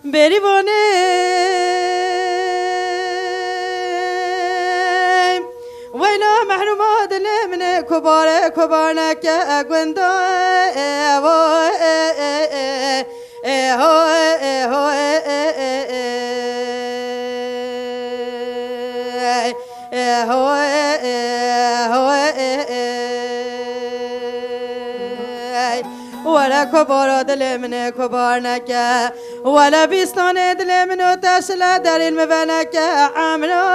بریوانه ویلا محرومات من کبار نکه گنده ولا كبار دل من كبار نكا ولا بيستان دل من تشلا در المبنك عمرو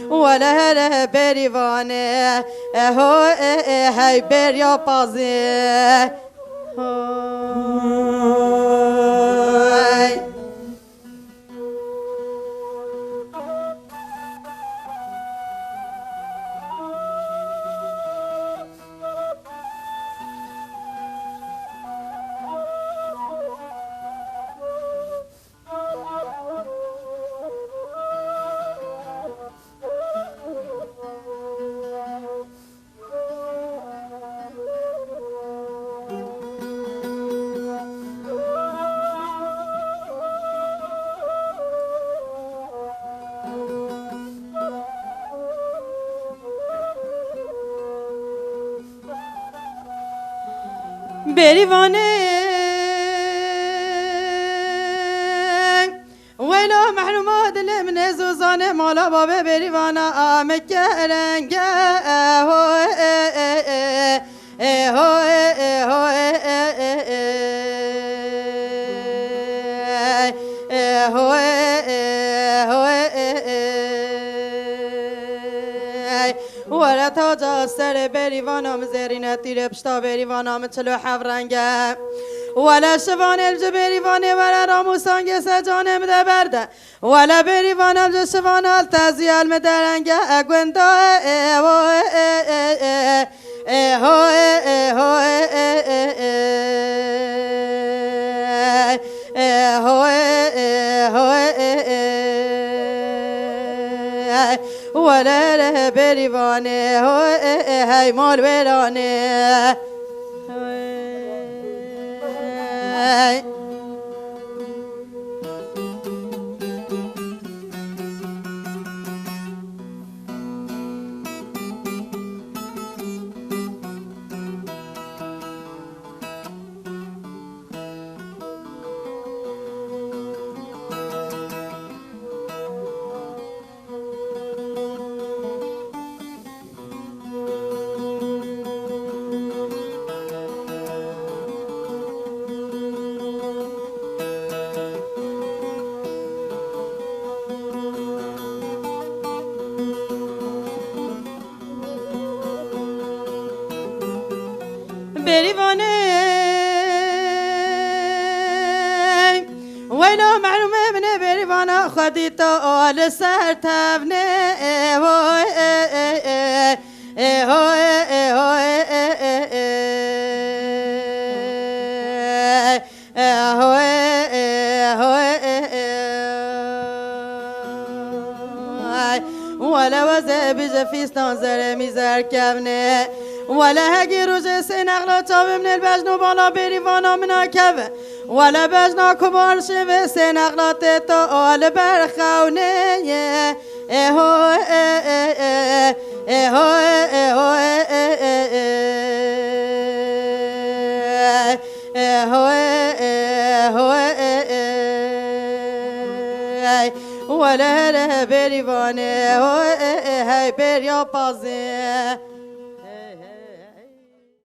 ولا هلا بريوانه هاي بريا بازي بریوانه ویلا محرومات دل من زوزانه مالا بابه بریوانه آمکه رنگه ولا تاج سر بریوانم زرینه تیر پشتا بریوانم چلو حورنگه ولا شوان الجبریوانه ولا راموسانگ سجانم ده برده ولا بریوانم جو شوان التزیال مدرنگه اگونده ولا بریوانه هی مال ورانه بریوانه ویلا معلومه من بریوانه خودی تا آل سر تبنه ولا وزه بجفيستان زر ميزر كبنه ولا هجي روجه سنغلا تاب من البجنو بالا بريوانا منا كبه ولا بجنا كبار شبه سنغلا تتا آل برخونه اهو ولا بریوانه هی بریا بازه